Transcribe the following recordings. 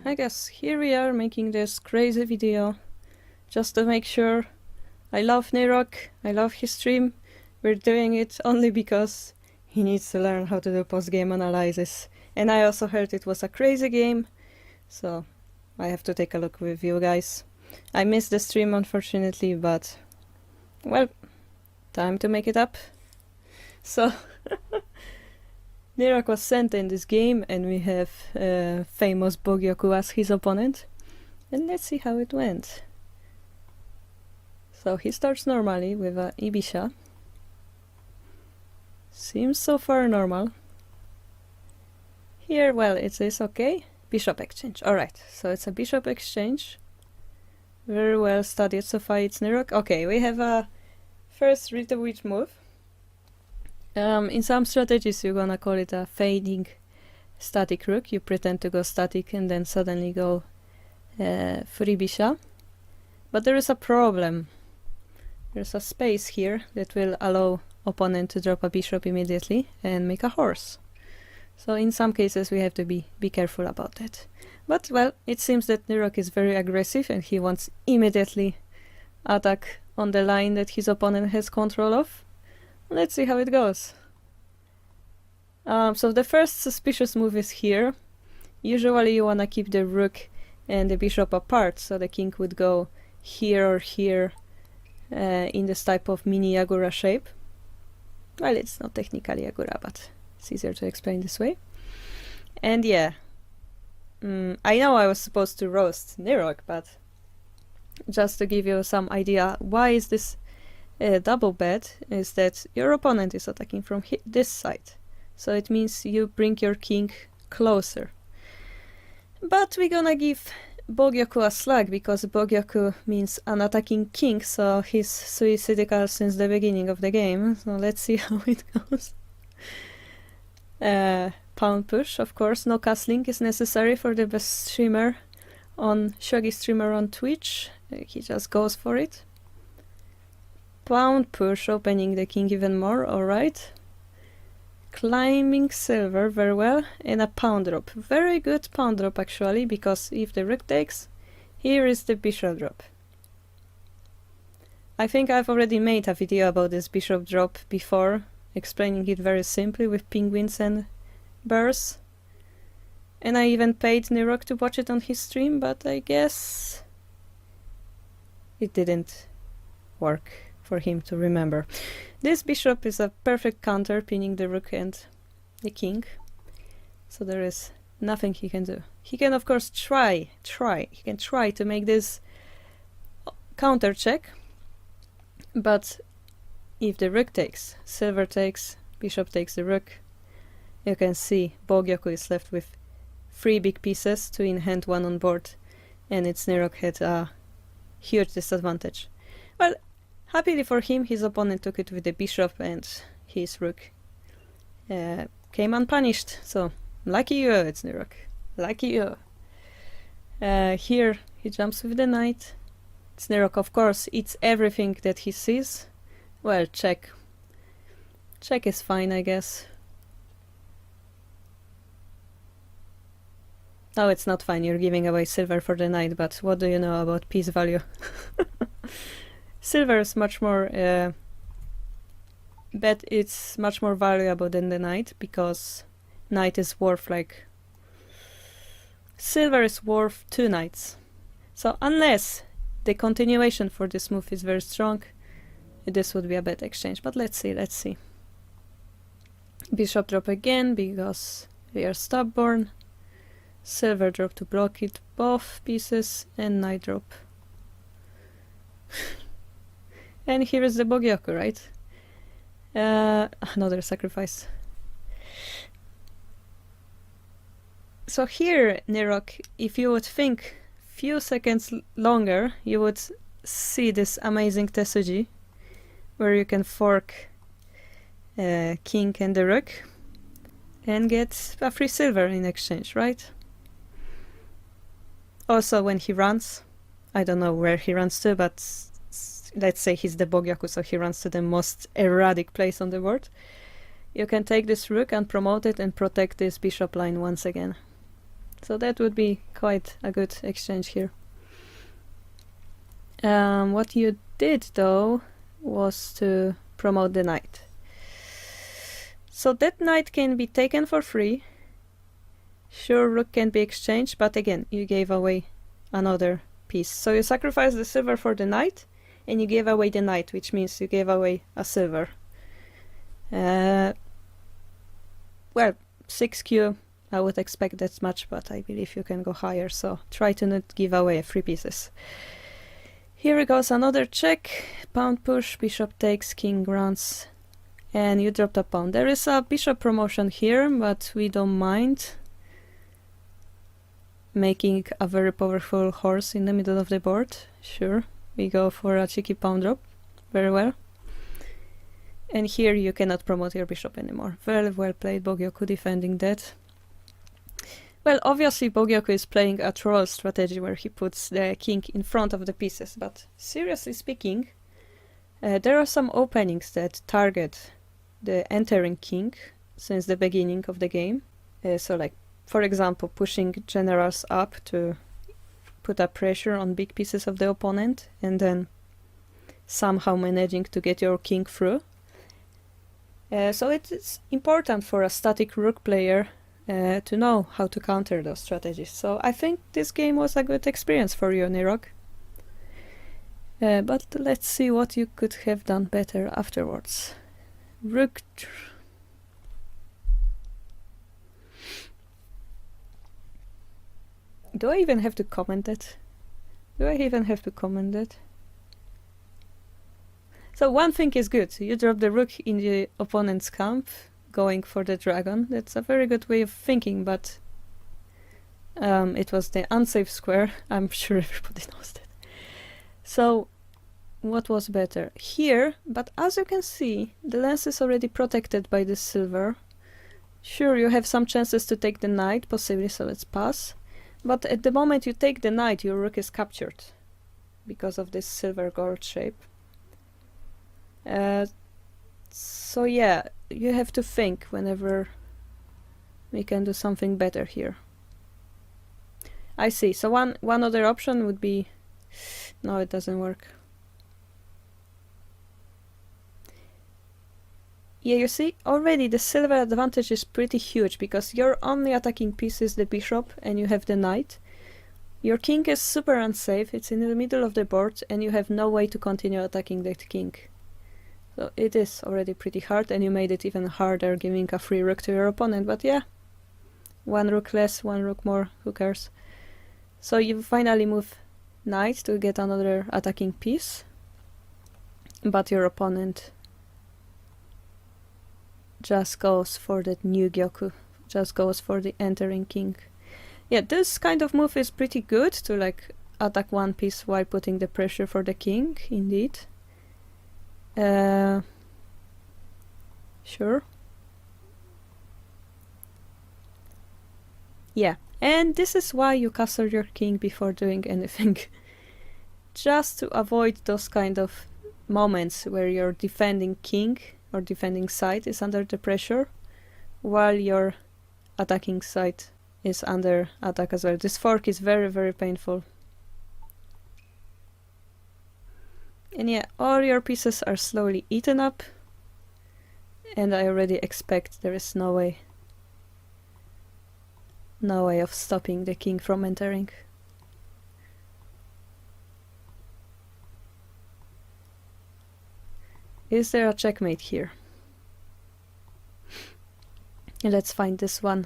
I guess here we are making this crazy video just to make sure. I love Nyroc, I love his stream. We're doing it only because he needs to learn how to do post-game analysis. And I also heard it was a crazy game, so I have to take a look with you guys. I missed the stream unfortunately, but well, time to make it up. So Nyroc was sent in this game and we have famous Bogyoku as his opponent. And let's see how it went. So he starts normally with a Ibisha. Seems so far normal. Here, well, it is okay. Bishop exchange. Alright, so it's a bishop exchange. Very well studied so far, it's Nyroc. Okay, we have a first read-the-witch move. In some strategies you're gonna call it a fading static rook. You pretend to go static and then suddenly go free bishop. But there is a problem. There's a space here that will allow opponent to drop a bishop immediately and make a horse. So in some cases we have to be careful about that. But well, it seems that Nyroc is very aggressive and he wants immediately attack on the line that his opponent has control of. Let's see how it goes. So the first suspicious move is here. Usually you wanna keep the rook and the bishop apart, so the king would go here or here in this type of mini Yagura shape. Well, it's not technically Yagura, but it's easier to explain this way. And yeah, I know I was supposed to roast Nyroc, but just to give you some idea why is this double bet, is that your opponent is attacking from this side. So it means you bring your king closer. But we're gonna give Bogyoku a slack, because Bogyoku means an attacking king, so he's suicidal since the beginning of the game. So let's see how it goes. Pound push, of course, no castling is necessary for the best streamer on Shogi streamer on Twitch. He just goes for it. Pound push, opening the king even more, alright. Climbing silver, very well, and a pound drop. Very good pound drop actually, because if the rook takes, here is the bishop drop. I think I've already made a video about this bishop drop before, explaining it very simply with penguins and bears. And I even paid Nyroc to watch it on his stream, but I guess it didn't work for him to remember. This bishop is a perfect counter, pinning the rook and the king. So there is nothing he can do. He can of course try to make this counter check. But if the rook takes, silver takes, bishop takes the rook, you can see Bogyoku is left with 3 big pieces, 2 in hand, 1 on board, and its Nyroc had a huge disadvantage. Well, happily for him, his opponent took it with the bishop and his rook came unpunished. So, lucky you, it's Nyroc. Lucky you. Here, he jumps with the knight. It's Nyroc, of course, eats everything that he sees. Well, check. Check is fine, I guess. No, it's not fine, you're giving away silver for the knight, but what do you know about piece value? Silver is much more, bet it's much more valuable than the knight, because knight is worth like... Silver is worth 2 knights. So unless the continuation for this move is very strong, this would be a bad exchange, but let's see. Bishop drop again, because we are stubborn. Silver drop to block it, both pieces, and knight drop. And here is the Bogyoku, right? Another sacrifice. So here, Nyroc, if you would think few seconds longer, you would see this amazing Tesuji, where you can fork king and the rook, and get a free silver in exchange, right? Also, when he runs, I don't know where he runs to, but let's say he's the Bogyoku, so he runs to the most erratic place on the board. You can take this rook and promote it and protect this bishop line once again. So that would be quite a good exchange here. What you did though was to promote the knight. So that knight can be taken for free. Sure, rook can be exchanged, but again, you gave away another piece. So you sacrifice the silver for the knight, and you gave away the knight, which means you gave away a silver. Well, 6q, I would expect that much, but I believe you can go higher, so try to not give away 3 pieces. Here goes another check. Pawn push, bishop takes, king runs, and you dropped a pawn. There is a bishop promotion here, but we don't mind making a very powerful horse in the middle of the board. Sure, we go for a cheeky pawn drop. Very well. And here you cannot promote your bishop anymore. Very well played, Bogyoku, defending that. Well, obviously Bogyoku is playing a troll strategy where he puts the king in front of the pieces, but seriously speaking, there are some openings that target the entering king since the beginning of the game. So like, for example, pushing generals up to put a pressure on big pieces of the opponent and then somehow managing to get your king through. So it is important for a static rook player to know how to counter those strategies. So I think this game was a good experience for you, Nyroc. But let's see what you could have done better afterwards. Rook. Do I even have to comment that? Do I even have to comment that? So one thing is good. You drop the rook in the opponent's camp, going for the dragon. That's a very good way of thinking, but it was the unsafe square. I'm sure everybody knows that. So what was better? Here, but as you can see, the lance is already protected by the silver. Sure, you have some chances to take the knight, possibly, so let's pass. But at the moment you take the knight, your rook is captured because of this silver gold shape. So yeah, you have to think whenever we can do something better here. I see. So one other option would be... No, it doesn't work. Yeah, you see, already the silver advantage is pretty huge because your only attacking piece is the bishop and you have the knight. Your king is super unsafe, it's in the middle of the board and you have no way to continue attacking that king. So it is already pretty hard, and you made it even harder giving a free rook to your opponent, but yeah. One rook less, one rook more, who cares? So you finally move knight to get another attacking piece, but your opponent just goes for that new Gyoku, just goes for the entering king. Yeah, this kind of move is pretty good to like attack one piece while putting the pressure for the king, indeed. Sure. Yeah, and this is why you castle your king before doing anything. Just to avoid those kind of moments where your defending king or defending side is under the pressure, while your attacking side is under attack as well. This fork is very, very painful. And yeah, all your pieces are slowly eaten up, and I already expect there is no way of stopping the king from entering. Is there a checkmate here? Let's find this one.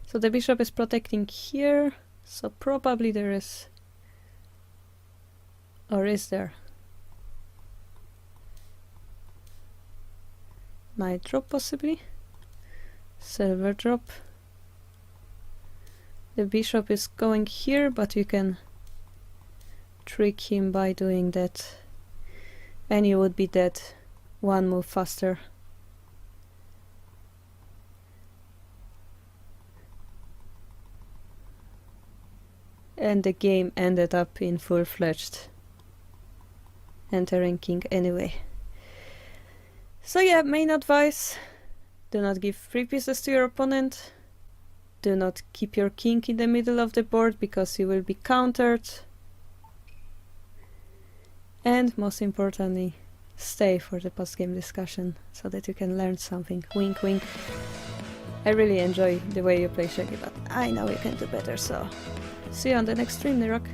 So the bishop is protecting here, so probably there is... Or is there? Knight drop possibly? Silver drop. The bishop is going here, but you can trick him by doing that. And you would be dead one move faster. And the game ended up in full-fledged entering king anyway. So yeah, main advice: do not give free pieces to your opponent. Do not keep your king in the middle of the board because you will be countered. And most importantly, stay for the post-game discussion so that you can learn something. Wink wink. I really enjoy the way you play Shogi, but I know you can do better, so see you on the next stream, Nyroc.